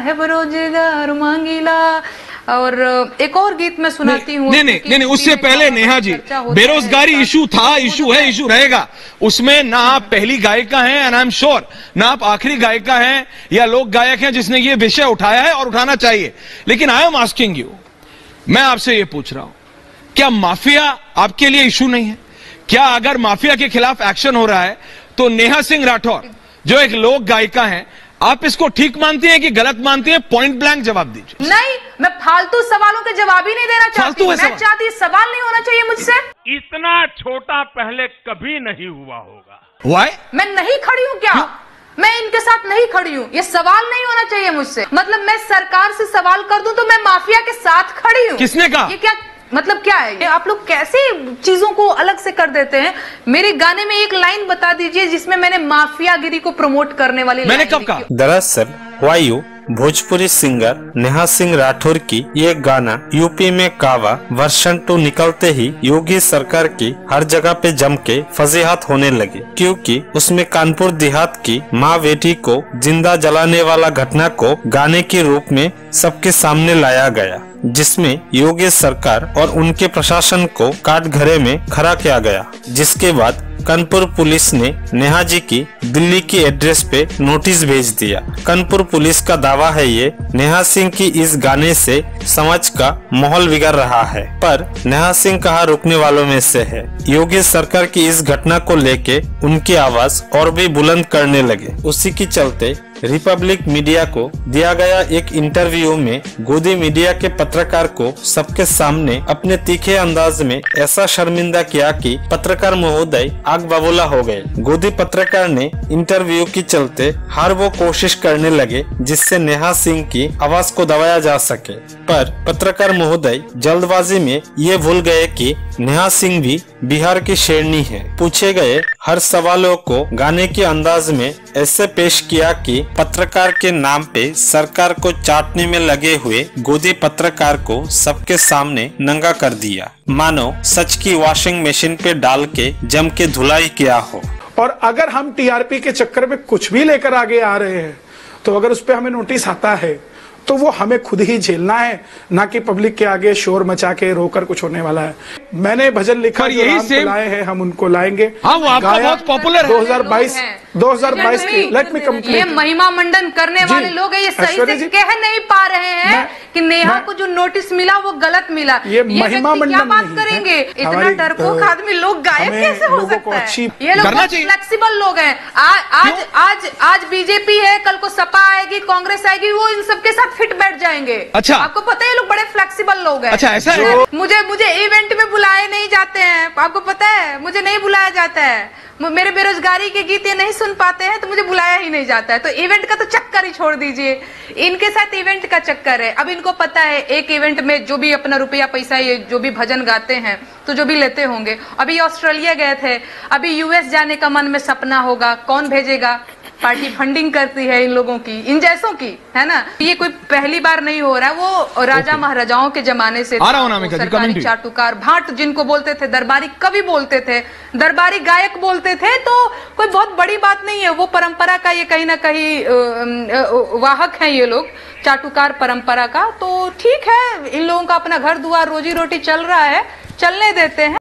साहब रोजगार मांगीला। और एक और गीत मैं सुनाती हूँ। नहीं, उससे पहले नेहा जी, बेरोजगारी इशू था, इशू है, इशू रहेगा। उसमें ना आप पहली गायिका हैं एंड आई एम श्योर ना आप आखिरी गायिका हैं या लोक गायक हैं जिसने ये विषय उठाया है और उठाना चाहिए। लेकिन आई एम आस्किंग यू, मैं आपसे ये पूछ रहा हूं, क्या माफिया आपके लिए इशू नहीं है? क्या अगर माफिया के खिलाफ एक्शन हो रहा है तो नेहा सिंह राठौर जो एक लोक गायिका हैं, आप इसको ठीक मानती हैं कि गलत मानती हैं? पॉइंट ब्लैंक जवाब दीजिए। नहीं, मैं फालतू सवालों के जवाब ही नहीं देना चाहती। मैं चाहती सवाल नहीं होना चाहिए मुझसे। इतना छोटा पहले कभी नहीं हुआ होगा। Why? मैं नहीं खड़ी हूँ क्या? मैं इनके साथ नहीं खड़ी हूँ, ये सवाल नहीं होना चाहिए मुझसे। मतलब मैं सरकार से सवाल कर दूं तो मैं माफिया के साथ खड़ी हूँ। किसने कहा? ये क्या मतलब क्या है ये? आप लोग कैसे चीजों को अलग से कर देते हैं? मेरे गाने में एक लाइन बता दीजिए जिसमें मैंने माफियागिरी को प्रमोट करने वाली मैंने कब कहा? दरअसल वायु भोजपुरी सिंगर नेहा सिंह राठौर की ये गाना यूपी में कावा वर्षन 2 निकलते ही योगी सरकार की हर जगह पे जम के फजीहत होने लगी, क्योंकि उसमें कानपुर देहात की माँ बेटी को जिंदा जलाने वाला घटना को गाने के रूप में सबके सामने लाया गया, जिसमें योगी सरकार और उनके प्रशासन को काटघरे में खड़ा किया गया। जिसके बाद कानपुर पुलिस ने नेहा जी की दिल्ली की एड्रेस पे नोटिस भेज दिया। कानपुर पुलिस का दावा है ये नेहा सिंह की इस गाने से समाज का माहौल बिगड़ रहा है, पर नेहा सिंह कहाँ रुकने वालों में से है। योगी सरकार की इस घटना को लेके उनकी आवाज और भी बुलंद करने लगे। उसी के चलते रिपब्लिक मीडिया को दिया गया एक इंटरव्यू में गोदी मीडिया के पत्रकार को सबके सामने अपने तीखे अंदाज में ऐसा शर्मिंदा किया कि पत्रकार महोदय आग बबूला हो गए। गोदी पत्रकार ने इंटरव्यू के चलते हर वो कोशिश करने लगे जिससे नेहा सिंह की आवाज को दबाया जा सके, पर पत्रकार महोदय जल्दबाजी में ये भूल गए कि नेहा सिंह भी बिहार की शेरनी है। पूछे गए हर सवालों को गाने के अंदाज में ऐसे पेश किया कि पत्रकार के नाम पे सरकार को चाटने में लगे हुए गोदी पत्रकार को सबके सामने नंगा कर दिया, मानो सच की वॉशिंग मशीन पे डाल के जम के धुलाई किया हो। और अगर हम टीआरपी के चक्कर में कुछ भी लेकर आगे आ रहे हैं तो अगर उस पर हमें नोटिस आता है तो वो हमें खुद ही झेलना है, ना कि पब्लिक के आगे शोर मचा के रोकर कुछ होने वाला है। मैंने भजन लिखा, यही से लाए हैं हम उनको लाएंगे। हाँ, वो आपका बहुत पॉपुलर है। 2022 की लेट मी कंप्लीट। ये महिमा मंडन करने वाले लोग हैं, ये सही से कह नहीं पा रहे हैं कि नेहा को जो नोटिस मिला वो गलत मिला। ये महिमा मंडन क्या बात करेंगे? इतना डरपोक आदमी लोग गायब कैसे हो सकता है? ये लोग फ्लेक्सिबल लोग हैं। आज बीजेपी है, कल को सपा आएगी, कांग्रेस आएगी, वो इन सबके साथ फिट बैठ जाएंगे। अच्छा, आपको पता है ये लोग बड़े फ्लेक्सिबल लोग हैं। अच्छा, ऐसा है? मुझे इवेंट में बुलाए नहीं जाते हैं, आपको पता है? मुझे नहीं बुलाया जाता है। मेरे बेरोजगारी के गीत ये नहीं सुन पाते हैं तो मुझे बुलाया ही नहीं जाता है। तो इवेंट का तो चक्कर ही छोड़ दीजिए, इनके साथ इवेंट का चक्कर है। अब इनको पता है एक इवेंट में जो भी अपना रुपया पैसा ये जो भी भजन गाते हैं तो जो भी लेते होंगे। अभी ऑस्ट्रेलिया गए थे, अभी यूएस जाने का मन में सपना होगा, कौन भेजेगा? पार्टी फंडिंग करती है इन लोगों की, इन जैसों की, है ना। ये कोई पहली बार नहीं हो रहा है, वो राजा महाराजाओं के जमाने से सरकारी चाटुकार भाट जिनको बोलते थे, दरबारी कवि बोलते थे, दरबारी गायक बोलते थे, तो कोई बहुत बड़ी बात नहीं है। वो परंपरा का ये कहीं ना कहीं वाहक है ये लोग, चाटुकार परंपरा का। तो ठीक है, इन लोगों का अपना घर दुआर रोजी रोटी चल रहा है, चलने देते हैं।